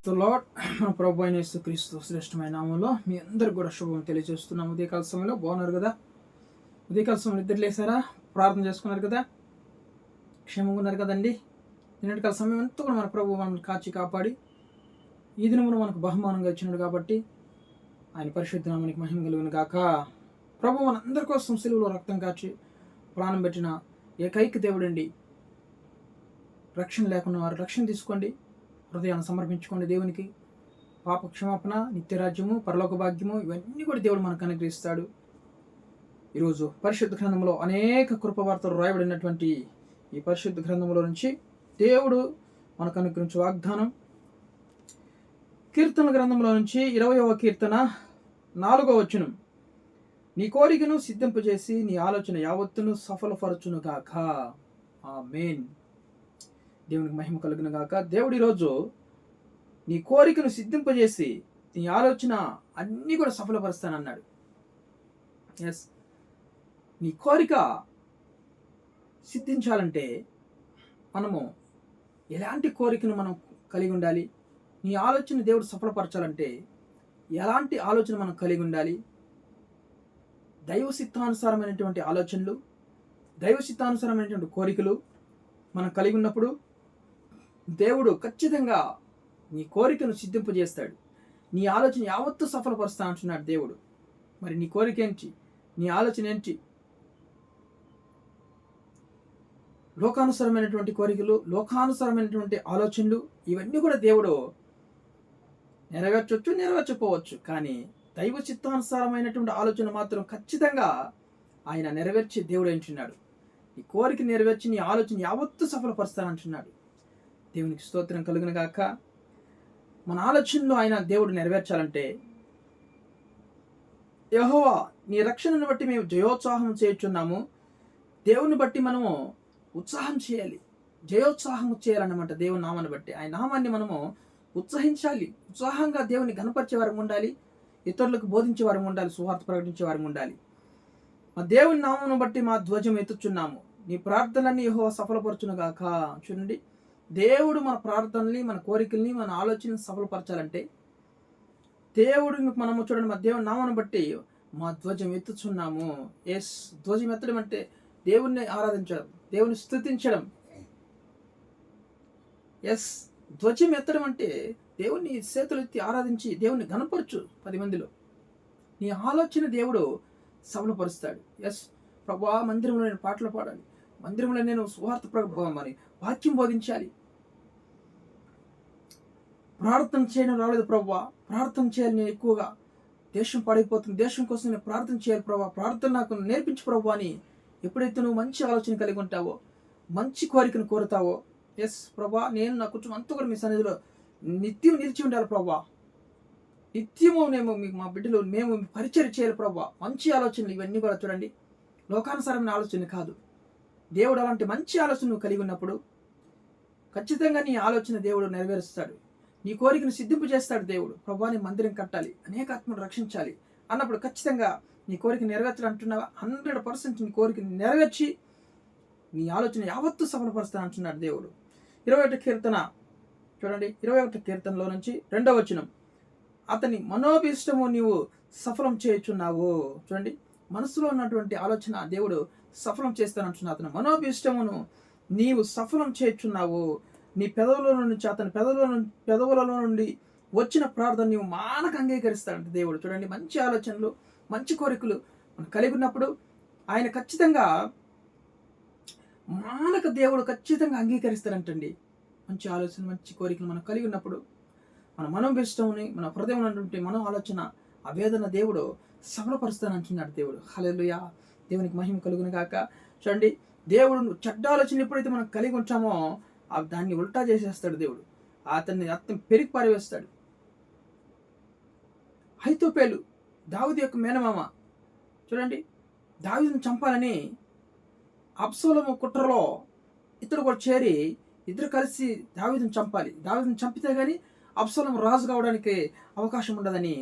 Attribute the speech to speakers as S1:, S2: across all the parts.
S1: The lord. మన ప్రభు అయిన యేసుక్రీస్తు శ్రేష్టమైన నామంలో మీ అందరికి కూడా శుభం తెలియజేస్తున్నాం. ఉదయకాల సమయంలో బాగున్నారు కదా? ఉదయకాల సమయంలో నిద్ర లేసారా? ప్రార్థన చేసుకున్నారు కదా? క్షేమంగా ఉన్నారు కదండి? నిన్నటి కాల సమయం అంతా కూడా మన ప్రభు మనల్ని కాచి కాపాడి ఈ దినమును మనకు బహుమానంగా ఇచ్చినాడు కాబట్టి ఆయన పరిశుద్ధ నామానికి మహిమ కలుగును గాక. ప్రభు మన అందరి కోసం సిలువలో రక్తం కాచి ప్రాణం పెట్టిన ఏకైక దేవుడండి. రక్షణ లేకున్న వారు రక్షణ తీసుకోండి, హృదయాన్ని సమర్పించుకోండి దేవునికి. పాప క్షమాపణ, నిత్యరాజ్యము, పరలోక భాగ్యము ఇవన్నీ కూడా దేవుడు మనకు అనుగ్రహిస్తాడు. ఈరోజు పరిశుద్ధ గ్రంథంలో అనేక కృపవార్తలు రాయబడినటువంటి ఈ పరిశుద్ధ గ్రంథంలో నుంచి దేవుడు మనకు అనుగ్రహించే వాగ్దానం కీర్తన గ్రంథంలో నుంచి 20వ కీర్తన 4వ వచనం. నీ కోరికను సిద్ధింపజేసి నీ ఆలోచన యావత్తును సఫలపరచును గాక. ఆమేన్. దేవునికి మహిమ కలుగును గాక. దేవుడు ఈరోజు నీ కోరికను సిద్ధింపజేసి నీ ఆలోచన అన్నీ కూడా సఫలపరుస్తానన్నాడు. ఎస్, నీ కోరిక సిద్ధించాలంటే మనము ఎలాంటి కోరికను మనం కలిగి ఉండాలి? నీ ఆలోచన దేవుడు సఫలపరచాలంటే ఎలాంటి ఆలోచన మనం కలిగి ఉండాలి? దైవ చిత్తానుసారమైనటువంటి ఆలోచనలు, దైవ చిత్తానుసారమైనటువంటి కోరికలు మనం కలిగి ఉన్నప్పుడు దేవుడు ఖచ్చితంగా నీ కోరికను సిద్ధింపజేస్తాడు. నీ ఆలోచన యావత్తు సఫలపరుస్తా అంటున్నాడు దేవుడు. మరి నీ కోరిక ఏంటి? నీ ఆలోచన ఏంటి? లోకానుసారమైనటువంటి కోరికలు, లోకానుసారమైనటువంటి ఆలోచనలు ఇవన్నీ కూడా దేవుడు నెరవేర్చవచ్చు, నెరవేర్చకపోవచ్చు. కానీ దైవ చిత్తానుసారమైనటువంటి ఆలోచన మాత్రం ఖచ్చితంగా ఆయన నెరవేర్చి దేవుడు అంటున్నాడు. నీ కోరిక నెరవేర్చి నీ ఆలోచన యావత్తు సఫలపరుస్తానంటున్నాడు. దేవునికి స్తోత్రం కలుగును గాక. మన ఆలోచనలు ఆయన దేవుడు నెరవేర్చాలంటే యెహోవా నీ రక్షణను బట్టి మేము జయోత్సాహం చేయుచున్నాము. దేవుని బట్టి మనము ఉత్సాహం చేయాలి, జయోత్సాహం చేయాలన్నమాట. దేవుని నామాన్ని బట్టి, ఆయన నామాన్ని మనము ఉత్సహించాలి. ఉత్సాహంగా దేవుని ఘనపరిచే వారం ఉండాలి, ఇతరులకు బోధించే వారం ఉండాలి, సువార్త ప్రకటించే వారం ఉండాలి. మా దేవుని నామమును బట్టి మా ధ్వజం ఎత్తుచున్నాము. నీ ప్రార్థనలన్నీ యెహోవా సఫలపరచును గాక. చూడండి, దేవుడు మన ప్రార్థనల్ని, మన కోరికల్ని, మన ఆలోచనని సఫలపరచాలంటే దేవుడిని మనము చూడండి, మా దేవుని నామాన్ని బట్టి మా ధ్వజం ఎత్తుచున్నాము. ఎస్, ధ్వజం ఎత్తడం అంటే దేవుణ్ణి ఆరాధించడం, దేవుని స్తుతించడం. ఎస్, ధ్వజం ఎత్తడం అంటే దేవుణ్ణి చేతులు ఎత్తి ఆరాధించి దేవుణ్ణి ఘనపరచు 10 మందిలో. నీ ఆలోచన దేవుడు సఫలపరుస్తాడు. ఎస్ ప్రభా, మందిరంలో నేను పాటలు పాడాలి, మందిరంలో నేను సువార్త మరి వాక్యం బోధించాలి. ప్రార్థన చేయడం రాలేదు ప్రభా, ప్రార్థన చేయాలి నేను ఎక్కువగా. దేశం పాడైపోతుంది, దేశం కోసం నేను ప్రార్థన చేయాలి ప్రభా, ప్రార్థన నాకు నేర్పించు ప్రభా అని ఎప్పుడైతే నువ్వు మంచి ఆలోచన కలిగి ఉంటావో, మంచి కోరికను కోరుతావో, ఎస్ ప్రభా, నేను నా కుటుంబం అంతా కూడా మీ సన్నిధిలో నిత్యం నిలిచి ఉండాలి ప్రభా, నిత్యము మేము మా బిడ్డలు మేము పరిచయం చేయాలి ప్రభా. మంచి ఆలోచనలు ఇవన్నీ కూడా చూడండి, లోకానుసారమైన ఆలోచన కాదు. దేవుడు అలాంటి మంచి ఆలోచన నువ్వు కలిగి ఉన్నప్పుడు ఖచ్చితంగా నీ ఆలోచన దేవుడు నెరవేరుస్తాడు. నీ కోరికను సిద్ధింపు చేస్తాడు దేవుడు. ప్రభా, నీ మందిరం కట్టాలి, అనేక ఆత్మను రక్షించాలి అన్నప్పుడు ఖచ్చితంగా నీ కోరిక నెరవేర్చాలి అంటున్నావా? 100% నీ కోరిక నెరవేర్చి నీ ఆలోచన యావత్తు సఫలపరుస్తాను అంటున్నాడు దేవుడు. 21 కీర్తన చూడండి, 21 కీర్తనలో నుంచి 2వ వచనం. అతని మనోభీష్టము నీవు సఫలం చేయుచున్నావు. చూడండి, మనసులో ఉన్నటువంటి ఆలోచన దేవుడు సఫలం చేస్తానంటున్నా. అతని మనోభీష్టమును నీవు సఫలం చేయుచున్నావు. నీ పెదవుల నుంచి, అతని పెదవులలో నుండి వచ్చిన ప్రార్థన నీవు మానక అంగీకరిస్తాడంట దేవుడు. చూడండి, మంచి ఆలోచనలు, మంచి కోరికలు మనం కలిగి ఉన్నప్పుడు ఆయన ఖచ్చితంగా మానక దేవుడు ఖచ్చితంగా అంగీకరిస్తాడంటండి. మంచి ఆలోచన, మంచి కోరికలు మనం కలిగి ఉన్నప్పుడు మన మనోభీష్టముని, మన హృదయం ఉన్నటువంటి మనో ఆలోచన, ఆ వేదన దేవుడు సఫలపరుస్తానంటున్నాడు దేవుడు. హల్లెలూయా, దేవునికి మహిమ కలుగును గాక. చూడండి, దేవుడు చెడ్డ ఆలోచన ఎప్పుడైతే మనం కలిగి ఉంటామో దాన్ని ఉల్టా చేసేస్తాడు దేవుడు. అతన్ని పెరిగి పారవేస్తాడు. అహీతోపెలు దావీదు యొక్క మేనమామ. చూడండి, దావీదును చంపాలని అబ్షాలోము కుట్రలో ఇద్దరు కూడా చేరి ఇద్దరు కలిసి దావీదును చంపాలి, దావీదును చంపితే కానీ అబ్షాలోము రాజు కావడానికి అవకాశం ఉండదని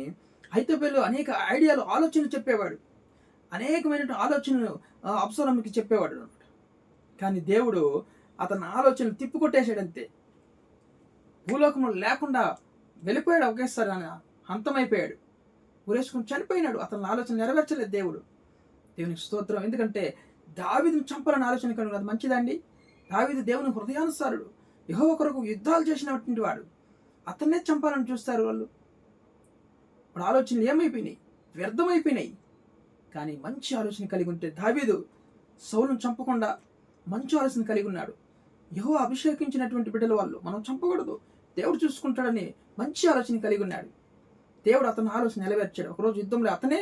S1: అహీతోపెలు అనేక ఐడియాలు, ఆలోచనలు చెప్పేవాడు. అనేకమైనటువంటి ఆలోచనలు అబ్షాలోముకి చెప్పేవాడు అన్నమాట. కానీ దేవుడు అతని ఆలోచనలు తిప్పికొట్టేశాడంతే. భూలోకంలో లేకుండా వెళ్ళిపోయాడు, ఒకేసారి ఆయన అంతమైపోయాడు, ఉరేసుకుని చనిపోయినాడు. అతని ఆలోచన నెరవేర్చలేదు దేవుడు. దేవునికి స్తోత్రం. ఎందుకంటే దావీదును చంపాలని ఆలోచన కలిగి అది మంచిదండి. దావీదు దేవుని హృదయానుసారుడు, యెహోవా కొరకు యుద్ధాలు చేసినటువంటి వాడు. అతన్నే చంపాలని చూస్తారు వాళ్ళు. ఇప్పుడు ఆలోచనలు ఏమైపోయినాయి? వ్యర్థమైపోయినాయి. కానీ మంచి ఆలోచన కలిగి ఉంటే దావీదు సౌలును చంపకుండా మంచి ఆలోచన కలిగి ఉన్నాడు. యెహోవా అభిషేకించినటువంటి బిడ్డల వాళ్ళు మనం చంపకూడదు, దేవుడు చూసుకుంటాడని మంచి ఆలోచన కలిగి ఉన్నాడు. దేవుడు అతని ఆలోచన నెరవేర్చాడు. ఒకరోజు యుద్ధంలో అతనే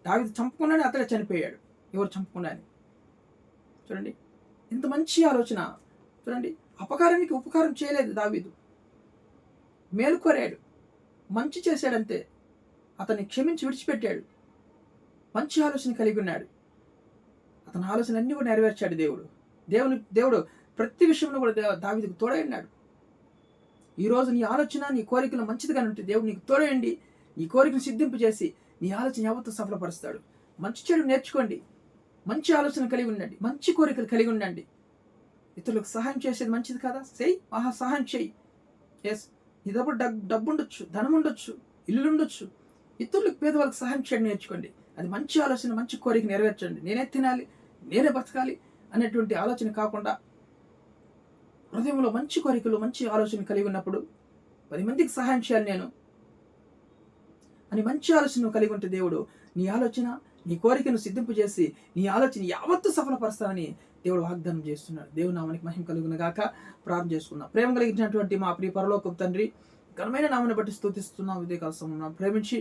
S1: దావీదు చంపకుండానే అతడే చనిపోయాడు, ఎవరు చంపకుండానే. చూడండి ఇంత మంచి ఆలోచన. చూడండి అపకారానికి ఉపకారం చేయలేదు దావీదు, మేలు కోరాడు, మంచి చేశాడంతే. అతన్ని క్షమించి విడిచిపెట్టాడు. మంచి ఆలోచన కలిగి ఉన్నాడు. అతని ఆలోచనలన్నీ కూడా నెరవేర్చాడు దేవుడు. దేవుడు ప్రతి విషయంలో కూడా దావీదుకు తోడై ఉన్నాడు. ఈరోజు నీ ఆలోచన, నీ కోరికలు మంచిదిగానే ఉంటే దేవుడు నీకు తోడయండి, నీ కోరికను సిద్ధింపు చేసి నీ ఆలోచన యావత్తు సఫలపరుస్తాడు. మంచి చెడు నేర్చుకోండి, మంచి ఆలోచన కలిగి ఉండండి, మంచి కోరికలు కలిగి ఉండండి. ఇతరులకు సహాయం చేసేది మంచిది కదా, చెయ్యి, సహాయం చెయ్యి. ఎస్, నీ దగ్గర డబ్బు ఉండొచ్చు, ధనం ఉండొచ్చు, ఇల్లు ఉండొచ్చు. ఇతరులకు, పేదవాళ్ళకి సహాయం చేయడం నేర్చుకోండి. అది మంచి ఆలోచన, మంచి కోరిక నెరవేర్చండి. నేనే తినాలి, నేనే బతకాలి అనేటువంటి ఆలోచన కాకుండా హృదయంలో మంచి కోరికలు, మంచి ఆలోచన కలిగి ఉన్నప్పుడు 10 మందికి సహాయం చేయాలి నేను అని మంచి ఆలోచన కలిగి ఉంటే దేవుడు నీ ఆలోచన, నీ కోరికను సిద్ధింపు చేసి నీ ఆలోచన యావత్తు సఫలపరుస్తానని దేవుడు వాగ్దానం చేస్తున్నాడు. దేవుడు నామానికి మహిమ కలుగును గాక. ప్రార్థన చేసుకున్నాం. ప్రేమ కలిగించినటువంటి మా ప్రియ పరలోకపు తండ్రి, ఘనమైన నామని బట్టి స్తుతిస్తున్నాం. ఉదయకాల సమయంలో ప్రేమించి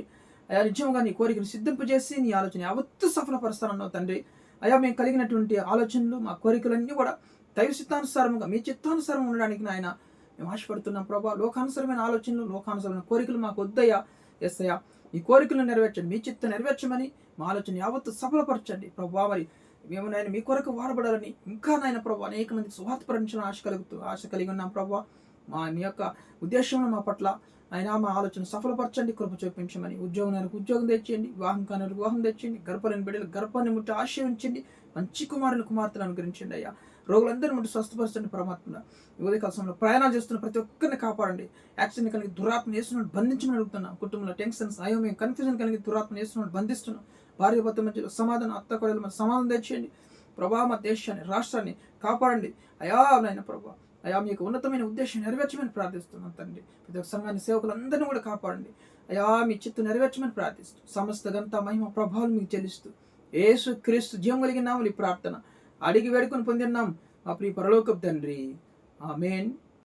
S1: అయా నిజంగా నీ కోరికను సిద్ధింపు చేసి నీ ఆలోచన యావత్తు సఫలపరుస్తానన్నావు తండ్రి. అయా మేము కలిగినటువంటి ఆలోచనలు, మా కోరికలన్నీ కూడా దైవ చిత్తానుసారముగా, మీ చిత్తానుసారం ఉండడానికి నాయన మేము ఆశపడుతున్నాం ప్రభా. లోకానుసరమైన ఆలోచనలు, లోకానుసరమైన కోరికలు మాకు వద్దయ్యా. ఎస్ అయ్యా, ఈ కోరికలను నెరవేర్చండి, మీ చిత్తం నెరవేర్చమని మా ఆలోచన యావత్తు సఫలపరచండి ప్రభా. మరి మేము నాయన మీ కొరకు వాడబడాలని ఇంకా నాయన ప్రభా అనేక మందికి సువార్త ప్రకటించాలని ఆశ కలిగి ఉన్నాం ప్రభా. మీ యొక్క ఉద్దేశంలో మా పట్ల ఆయన మా ఆలోచన సఫలపరచండి, కృప చూపించమని. ఉద్యోగానికి ఉద్యోగం తెచ్చేయండి, వివాహం కాని వివాహం తెచ్చేయండి, గర్భాలను బిడ్డలు గర్భాన్ని ముట్టి ఆశీర్వించండి, మంచి కుమారులను అనుగ్రహించండి అయ్యా. రోగులందరినీ ముట్టి స్వస్థపరచండి పరమాత్మ. ఉదయకాల సమయంలో ప్రయాణాలు చేస్తున్న ప్రతి ఒక్కరిని కాపాడండి. యాక్సిడెంట్ కలిగి దురాత్మ వేస్తున్నాడు బంధించమని అడుగుతున్నాం. కుటుంబంలో టెన్షన్స్, అయోమయం, కన్ఫ్యూజన్ కలిగి దురాత్మ వేస్తున్నాడు బంధిస్తున్నాం. భార్య భర్త మధ్యలో సమాధానం, అత్త కోడల మధ్య సమాధానం తెచ్చేయండి ప్రభా. మా దేశాన్ని, రాష్ట్రాన్ని కాపాడండి అయా. నాయన ప్రభా, అయా మీకు ఉన్నతమైన ఉద్దేశం నెరవేర్చమని ప్రార్థిస్తున్నాం తండ్రి. ప్రతి ఒక్క సంఘాన్ని, సేవకులందరినీ కూడా కాపాడండి అయా. మీ చిత్తు నెరవేర్చమని ప్రార్థిస్తూ సమస్త ఘనత, మహిమ, ప్రభావం మీకు చెల్లిస్తూ యేసు క్రీస్తు జీవం కలిగిన నామములో ఈ ప్రార్థన అడిగి వేడుకొని పొందినాం మా ప్రియ పరలోకపు తండ్రి. ఆమేన్.